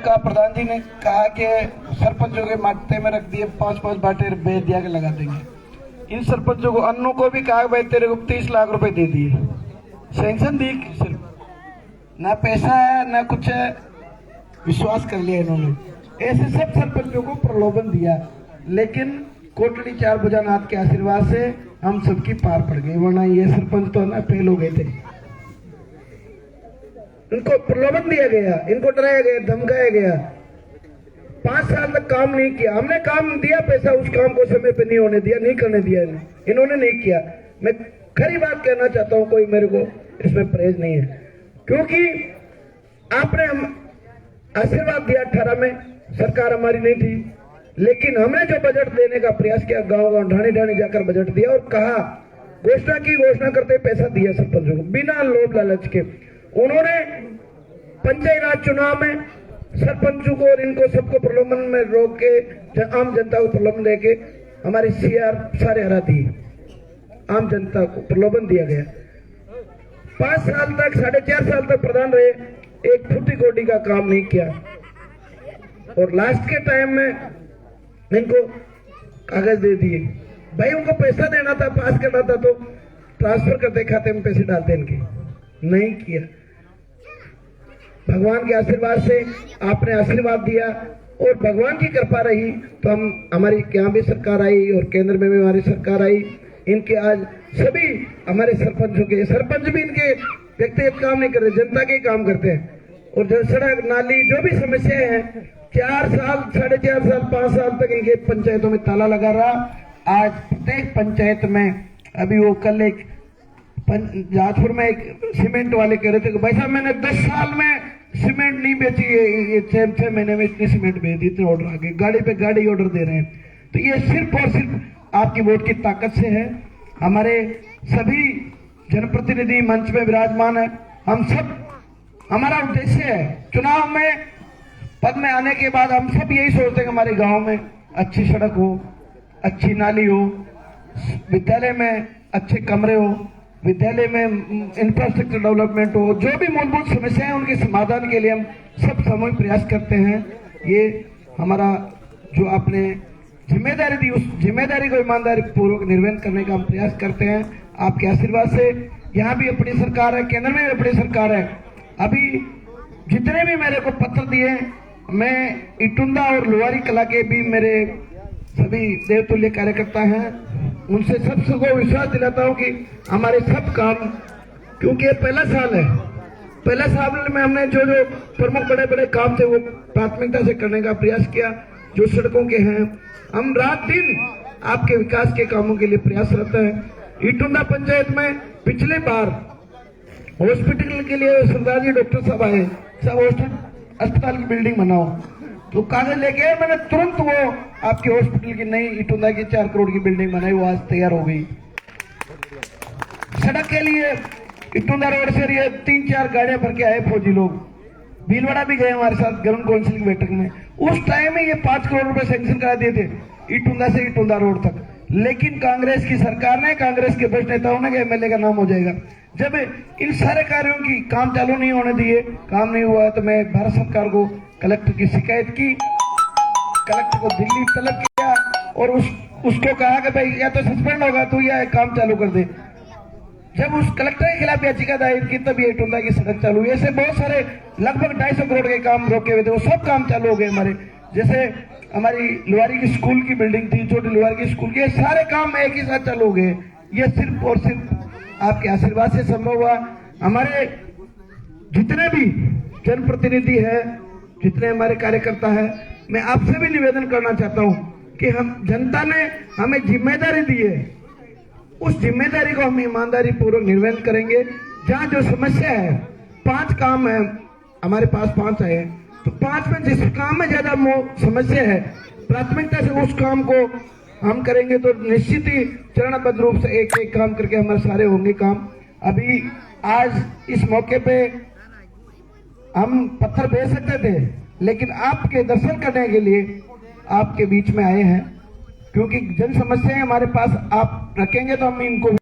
का प्रधान जी ने कहा कि सरपंचों के माटे में रख दिए 5-5 बाटे बेच दिया के लगा देंगे। इन सरपंचों को अन्नों को भी कहा भाई तेरे को 30 लाख रुपए दे दिए, सैंक्शन दी, सिर्फ ना पैसा है ना कुछ है, विश्वास कर लिया इन्होंने। ऐसे सब सरपंचों को प्रलोभन दिया, लेकिन कोटड़ी 4 भुजानाथ के आशीर्वाद से हम सबकी पार पड़ गई, वरना ये सरपंच तो ना फेल हो गए थे। इनको प्रलोभन दिया गया, इनको डराया गया, धमकाया गया। 5 साल तक काम नहीं किया, हमने काम दिया, पैसा उस काम को समय पे नहीं होने दिया, नहीं करने दिया इन्होंने नहीं किया। मैं खरी बात कहना चाहता हूं, कोई मेरे को इसमें परहेज नहीं है, क्योंकि आपने हम आशीर्वाद दिया 18 में, सरकार हमारी नहीं थी, लेकिन हमने जो बजट देने का प्रयास किया, गांव-गांव ढाणी-ढाणी जाकर बजट दिया और कहा, घोषणा की, घोषणा करते पैसा दिया सरपंचों को बिना लोभ लालच के। उन्होंने पंचायत राज चुनाव में सरपंचों को और इनको सबको प्रलोभन में रोक के, आम जनता को प्रलोभन देके हमारे सीआर सारे हरा दिए, आम जनता को प्रलोभन दिया गया। 5 साल तक, 4.5 साल तक प्रधान रहे, एक फुटी कोटी का काम नहीं किया, और लास्ट के टाइम में इनको कागज दे दिए। भाई उनको पैसा देना था, पास करना था तो ट्रांसफर करते, खाते में पैसे डालते, इनके नहीं किया। भगवान के आशीर्वाद से आपने आशीर्वाद दिया और भगवान की कृपा रही तो हमारी यहाँ भी सरकार आई और केंद्र में भी हमारी सरकार आई। इनके आज सभी हमारे सरपंचों के, सरपंच भी इनके व्यक्तिगत काम नहीं कर रहे, जनता के काम करते हैं। और जो सड़क नाली जो भी समस्याएं हैं, 4 साल, 4.5 साल, 5 साल तक इनके पंचायतों में ताला लगा रहा। आज प्रत्येक पंचायत में, अभी वो कल एक जाजपुर में एक सीमेंट वाले कह रहे थे कि भाई साहब मैंने 10 साल में सीमेंट नहीं बेची, ये 6 महीने में इतनी सीमेंट बेच दी, इतने ऑर्डर आ गए, गाड़ी पे गाड़ी ऑर्डर दे रहे हैं। तो ये सिर्फ और सिर्फ आपकी वोट की ताकत से है। हमारे सभी जनप्रतिनिधि मंच में विराजमान है, हम सब, हमारा उद्देश्य है चुनाव में पद में आने के बाद हम सब यही सोचते हैं कि हमारे गांव में अच्छी सड़क हो, अच्छी नाली हो, विद्यालय में अच्छे कमरे हो, विद्यालय में इंफ्रास्ट्रक्चर डेवलपमेंट हो, जो भी मूलभूत समस्याएं हैं उनके समाधान के लिए हम सब सामूहिक प्रयास करते हैं। ये हमारा जो आपने जिम्मेदारी दी, उस जिम्मेदारी को ईमानदारी पूर्वक निर्वहन करने का हम प्रयास करते हैं। आपके आशीर्वाद से यहाँ भी अपनी सरकार है, केंद्र में भी अपनी सरकार है। अभी जितने भी मेरे को पत्र दिए, मैं इटुंदा और लोहारी कला के भी मेरे सभी देवतुल्य कार्यकर्ता हैं, उनसे सबको विश्वास दिलाता हूं कि हमारे सब काम, क्योंकि ये पहला साल है, पहला साल में हमने जो जो प्रमुख बड़े बड़े काम थे वो प्राथमिकता से करने का प्रयास किया। जो सड़कों के हैं, हम रात दिन आपके विकास के कामों के लिए प्रयासरत हैं। इटुंदा पंचायत में पिछले बार हॉस्पिटल के लिए सरदार जी डॉक्टर साहब आए, सब अस्पताल की बिल्डिंग बनाओ, तो कागज लेके आए, मैंने तुरंत वो आपके हॉस्पिटल की नई इटुंदा की 4 करोड़ की बिल्डिंग बनाई, वो आज तैयार हो गई। सड़क के लिए इटुंदा रोड से ये 3-4 गाड़ियां भर के आए फौजी लोग, भीलवाड़ा भी गए हमारे साथ ग्राउंड काउंसिल की बैठक में। उस टाइम में ये 5 करोड़ रुपए सैंक्शन करा दिए थे इटुंदा से इटुंदा रोड तक, लेकिन कांग्रेस की सरकार ने, कांग्रेस के भ्रष्ट नेताओं ने एमएलए का नाम हो जाएगा। जब इन सारे कार्यों की काम चालू नहीं होने दिए, काम नहीं हुआ, तो मैं भारत सरकार को कलेक्टर की शिकायत की, कलेक्टर को दिल्ली तलब किया और उसको कहा कि भाई या तो सस्पेंड होगा तू या काम चालू कर दे। जब उस कलेक्टर के खिलाफ याचिका दायर की तब ये इटुंदा की सड़क चालू हुई। ऐसे बहुत सारे लगभग 250 करोड़ के काम रोके हुए थे, वो सब काम चालू हो गए हमारे। जैसे हमारी लोहारी की स्कूल की बिल्डिंग थी, छोटी लोहारी की स्कूल के सारे काम एक ही साथ चालू हो गए। ये सिर्फ और सिर्फ आपके आशीर्वाद से संभव हुआ। हमारे जितने भी जनप्रतिनिधि है, जितने हमारे कार्यकर्ता है, मैं आपसे भी निवेदन करना चाहता हूं कि हम, जनता ने हमें जिम्मेदारी दी है, उस जिम्मेदारी को हम ईमानदारी पूर्वक निर्वहन करेंगे। जहां जो समस्या है, 5 काम है हमारे पास, 5 आए, तो 5 में जिस काम में ज्यादा समस्या है, प्राथमिकता से उस काम को हम करेंगे, तो निश्चित ही चरणबद्ध रूप से एक एक काम करके हमारे सारे होंगे काम। अभी आज इस मौके पे हम पत्थर भेज सकते थे, लेकिन आपके दर्शन करने के लिए आपके बीच में आए हैं, क्योंकि जन समस्याएं हमारे पास आप रखेंगे तो हम इनको